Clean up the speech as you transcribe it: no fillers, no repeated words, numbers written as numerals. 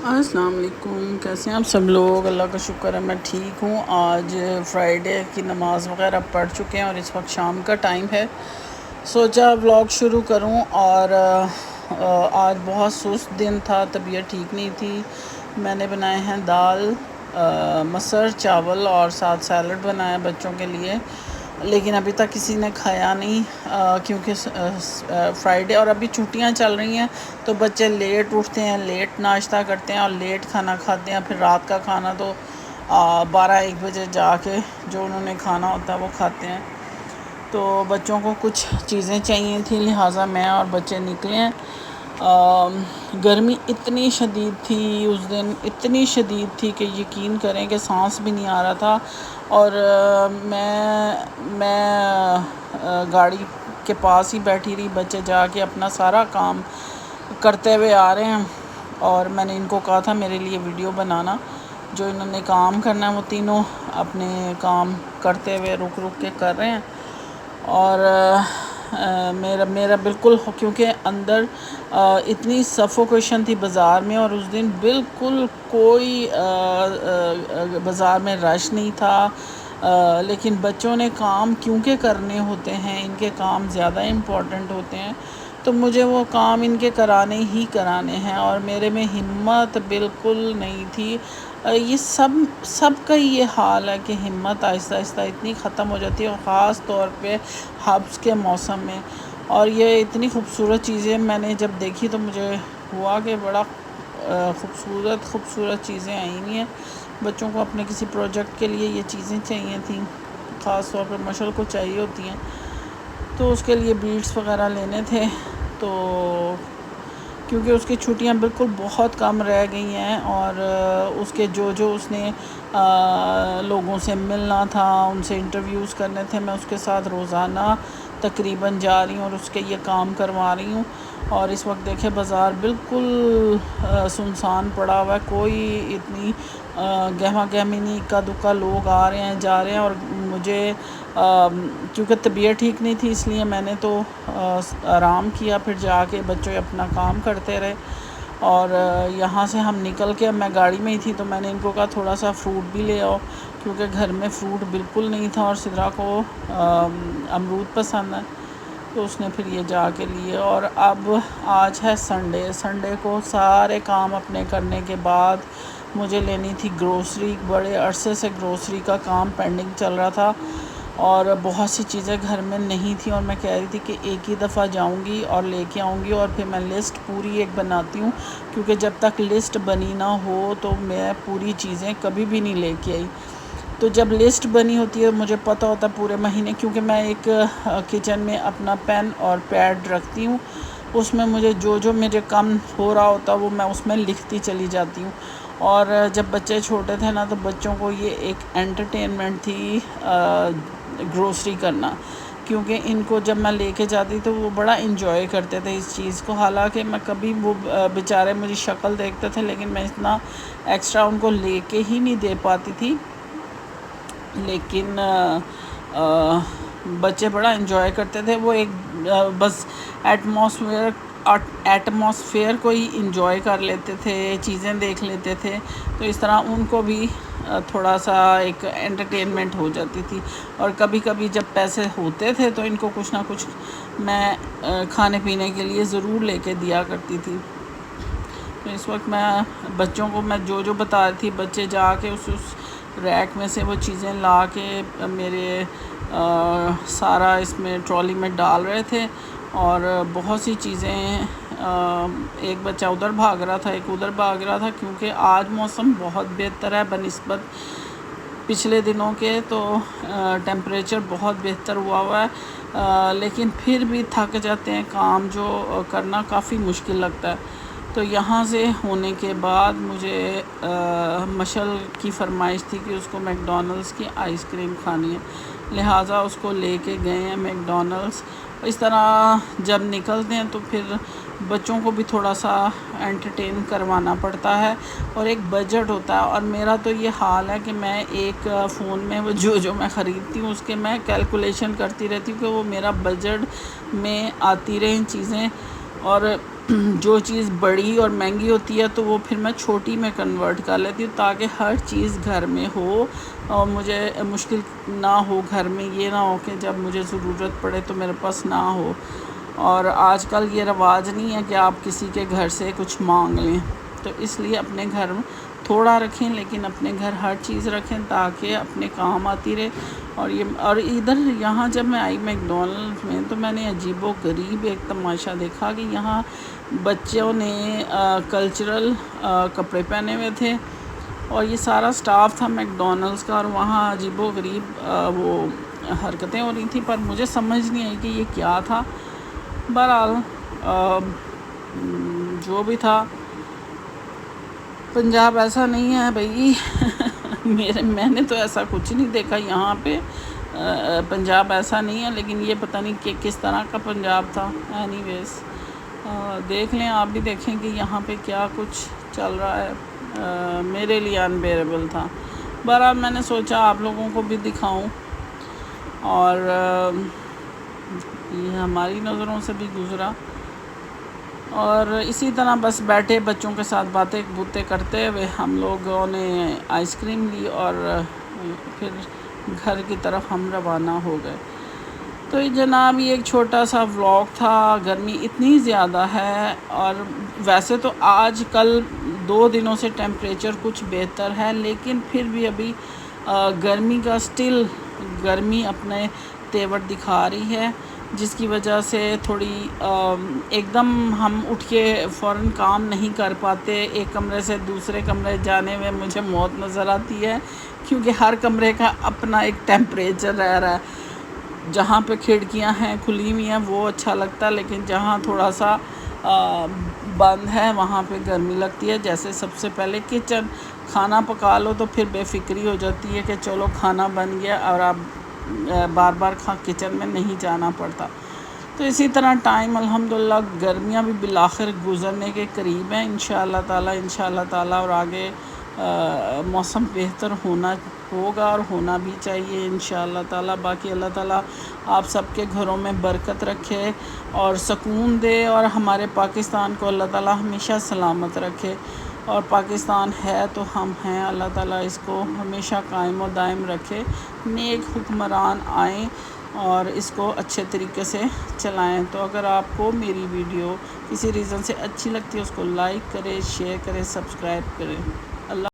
السلام علیکم، کیسے ہیں آپ سب لوگ؟ اللہ کا شکر ہے میں ٹھیک ہوں۔ آج فرائیڈے کی نماز وغیرہ پڑھ چکے ہیں اور اس وقت شام کا ٹائم ہے۔ سوچا ولاگ شروع کروں، اور آج بہت سست دن تھا، طبیعت ٹھیک نہیں تھی۔ میں نے بنائے ہیں دال، مسر، چاول اور ساتھ سیلڈ بنایا بچوں کے لیے، لیکن ابھی تک کسی نے کھایا نہیں کیونکہ فرائیڈے اور ابھی چھٹیاں چل رہی ہیں، تو بچے لیٹ اٹھتے ہیں، لیٹ ناشتہ کرتے ہیں اور لیٹ کھانا کھاتے ہیں۔ پھر رات کا کھانا تو 12-1 بجے جا کے جو انہوں نے کھانا ہوتا ہے وہ کھاتے ہیں۔ تو بچوں کو کچھ چیزیں چاہیے تھیں، لہٰذا میں اور بچے نکلے ہیں۔ گرمی اتنی شدید تھی اس دن، اتنی شدید تھی کہ یقین کریں کہ سانس بھی نہیں آ رہا تھا، اور میں گاڑی کے پاس ہی بیٹھی رہی۔ بچے جا کے اپنا سارا کام کرتے ہوئے آ رہے ہیں، اور میں نے ان کو کہا تھا میرے لیے ویڈیو بنانا۔ جو انہوں نے کام کرنا ہے وہ تینوں اپنے کام کرتے ہوئے رک کے کر رہے ہیں، اور میرا بالکل، کیونکہ اندر اتنی سفوکیشن تھی بازار میں، اور اس دن بالکل کوئی بازار میں رش نہیں تھا، لیکن بچوں نے کام کیونکہ کرنے ہوتے ہیں، ان کے کام زیادہ امپورٹنٹ ہوتے ہیں، تو مجھے وہ کام ان کے کرانے ہی کرانے ہیں، اور میرے میں ہمت بالکل نہیں تھی۔ یہ سب کا یہ حال ہے کہ ہمت آہستہ آہستہ اتنی ختم ہو جاتی ہے، اور خاص طور پہ حبس کے موسم میں۔ اور یہ اتنی خوبصورت چیزیں میں نے جب دیکھی تو مجھے ہوا کہ بڑا خوبصورت چیزیں آئی ہوئی ہیں۔ بچوں کو اپنے کسی پروجیکٹ کے لیے یہ چیزیں چاہیے تھیں، خاص طور پہ مشل کو چاہیے ہوتی ہیں، تو اس کے لیے بیڈس وغیرہ لینے تھے۔ تو کیونکہ اس کی چھٹیاں بالکل بہت کم رہ گئی ہیں، اور اس کے جو اس نے لوگوں سے ملنا تھا، ان سے انٹرویوز کرنے تھے، میں اس کے ساتھ روزانہ تقریباً جا رہی ہوں اور اس کے یہ کام کروا رہی ہوں۔ اور اس وقت دیکھیں بازار بالکل سنسان پڑا ہوا ہے، کوئی اتنی گہما گہمی نہیں، اکا دکا لوگ آ رہے ہیں جا رہے ہیں۔ اور مجھے کیونکہ طبیعت ٹھیک نہیں تھی، اس لیے میں نے تو آرام کیا، پھر جا کے بچے اپنا کام کرتے رہے۔ اور یہاں سے ہم نکل کے، میں گاڑی میں ہی تھی تو میں نے ان کو کہا تھوڑا سا فروٹ بھی لے آؤ، کیونکہ گھر میں فروٹ بالکل نہیں تھا، اور سدرا کو امرود پسند ہے، تو اس نے پھر یہ جا کے لیے۔ اور اب آج ہے سنڈے کو سارے کام اپنے کرنے کے بعد مجھے لینی تھی گروسری۔ بڑے عرصے سے گروسری کا کام پینڈنگ چل رہا تھا، اور بہت سی چیزیں گھر میں نہیں تھیں، اور میں کہہ رہی تھی کہ ایک ہی دفعہ جاؤں گی اور لے کے آؤں گی، اور پھر میں لسٹ پوری ایک بناتی ہوں، کیونکہ جب تک لسٹ بنی نہ ہو تو میں پوری چیزیں کبھی بھی نہیں لے کے آئی۔ تو جب لسٹ بنی ہوتی ہے مجھے پتہ ہوتا ہے پورے مہینے، کیونکہ میں ایک کچن میں اپنا پین اور پیڈ رکھتی ہوں، اس میں مجھے جو مجھے کم ہو رہا ہوتا وہ میں اس میں لکھتی چلی جاتی ہوں۔ اور جب بچے چھوٹے تھے نا، تو بچوں کو یہ ایک انٹرٹینمنٹ تھی گروسری کرنا، کیونکہ ان کو جب میں لے کے جاتی تو وہ بڑا انجوائے کرتے تھے اس چیز کو۔ حالانکہ میں کبھی، وہ بیچارے مجھے شکل دیکھتے تھے، لیکن میں اتنا ایکسٹرا ان کو لے کے ہی نہیں دے پاتی تھی، لیکن بچے بڑا انجوائے کرتے تھے۔ وہ ایک بس ایٹماسفیئر کو ہی انجوائے کر لیتے تھے، چیزیں دیکھ لیتے تھے، تو اس طرح ان کو بھی تھوڑا سا ایک انٹرٹینمنٹ ہو جاتی تھی۔ اور کبھی کبھی جب پیسے ہوتے تھے تو ان کو کچھ نہ کچھ میں کھانے پینے کے لیے ضرور لے کے دیا کرتی تھی۔ تو اس وقت میں بچوں کو میں جو بتا رہی تھی، بچے جا کے اس ریک میں سے وہ چیزیں لا کے میرے سارا اس میں ٹرالی میں ڈال رہے تھے، اور بہت سی چیزیں، ایک بچہ ادھر بھاگ رہا تھا، ایک ادھر بھاگ رہا تھا، کیونکہ آج موسم بہت بہتر ہے بنسبت پچھلے دنوں کے، تو ٹیمپریچر بہت بہتر ہوا ہے، لیکن پھر بھی تھک جاتے ہیں، کام جو کرنا کافی مشکل لگتا ہے۔ تو یہاں سے ہونے کے بعد مجھے مشل کی فرمائش تھی کہ اس کو میک ڈونلڈس کی آئس کریم کھانی ہے، لہٰذا اس کو لے کے گئے ہیں میک ڈونلڈس۔ اس طرح جب نکلتے ہیں تو پھر بچوں کو بھی تھوڑا سا انٹرٹین کروانا پڑتا ہے، اور ایک بجٹ ہوتا ہے۔ اور میرا تو یہ حال ہے کہ میں ایک فون میں وہ جو میں خریدتی ہوں اس کے میں کیلکولیشن کرتی رہتی ہوں کہ وہ میرا بجٹ میں آتی رہیں چیزیں، اور جو چیز بڑی اور مہنگی ہوتی ہے تو وہ پھر میں چھوٹی میں کنورٹ کر لیتی ہوں تاکہ ہر چیز گھر میں ہو اور مجھے مشکل نہ ہو گھر میں، یہ نہ ہو کہ جب مجھے ضرورت پڑے تو میرے پاس نہ ہو۔ اور آج کل یہ رواج نہیں ہے کہ آپ کسی کے گھر سے کچھ مانگ لیں، تو اس لیے اپنے گھر تھوڑا رکھیں لیکن اپنے گھر ہر چیز رکھیں تاکہ اپنے کام آتی رہے۔ اور ادھر یہاں جب میں آئی میک ڈونلڈ میں تو میں نے عجیب و غریب ایک تماشا دیکھا کہ یہاں بچوں نے کلچرل کپڑے پہنے ہوئے تھے اور یہ سارا سٹاف تھا میک ڈونلڈس کا، اور وہاں عجیب و غریب وہ حرکتیں ہو رہی تھیں، پر مجھے سمجھ نہیں آئی کہ یہ کیا تھا۔ بہرحال جو بھی تھا، پنجاب ایسا نہیں ہے بھائی میں نے تو ایسا کچھ نہیں دیکھا یہاں پہ، پنجاب ایسا نہیں ہے، لیکن یہ پتہ نہیں کہ کس طرح کا پنجاب تھا۔ اینی ویز دیکھ لیں، آپ بھی دیکھیں کہ یہاں پہ کیا کچھ چل رہا ہے، میرے لیے انبیئریبل تھا۔ بہرحال میں نے سوچا آپ لوگوں کو بھی دکھاؤں، اور یہ ہماری نظروں سے بھی گزرا، اور اسی طرح بس بیٹھے بچوں کے ساتھ باتیں بوتیں کرتے ہوئے ہم لوگوں نے آئس کریم لی اور پھر گھر کی طرف ہم روانہ ہو گئے۔ تو یہ جناب یہ ایک چھوٹا سا ولاگ تھا۔ گرمی اتنی زیادہ ہے، اور ویسے تو آج کل 2 دنوں سے ٹیمپریچر کچھ بہتر ہے، لیکن پھر بھی ابھی گرمی کا سٹل گرمی اپنے تیور دکھا رہی ہے، جس کی وجہ سے تھوڑی ایک دم ہم اٹھ کے فوراً کام نہیں کر پاتے۔ ایک کمرے سے دوسرے کمرے جانے میں مجھے موت نظر آتی ہے، کیونکہ ہر کمرے کا اپنا ایک ٹیمپریچر رہ رہا ہے۔ جہاں پہ کھڑکیاں ہیں کھلی ہوئی ہیں وہ اچھا لگتا ہے، لیکن جہاں تھوڑا سا بند ہے وہاں پہ گرمی لگتی ہے۔ جیسے سب سے پہلے کچن، کھانا پکا لو تو پھر بے فکری ہو جاتی ہے کہ چلو کھانا بن گیا اور اب بار بار کچن میں نہیں جانا پڑتا۔ تو اسی طرح ٹائم الحمدللہ گرمیاں بھی بالآخر گزرنے کے قریب ہیں انشاءاللہ تعالی، اور آگے موسم بہتر ہوگا اور ہونا بھی چاہیے انشاءاللہ تعالی۔ باقی اللہ تعالیٰ آپ سب کے گھروں میں برکت رکھے اور سکون دے، اور ہمارے پاکستان کو اللہ تعالیٰ ہمیشہ سلامت رکھے، اور پاکستان ہے تو ہم ہیں، اللہ تعالیٰ اس کو ہمیشہ قائم و دائم رکھے، نیک حکمران آئیں اور اس کو اچھے طریقے سے چلائیں۔ تو اگر آپ کو میری ویڈیو کسی ریزن سے اچھی لگتی ہے اس کو لائک کریں، شیئر کریں، سبسکرائب کریں۔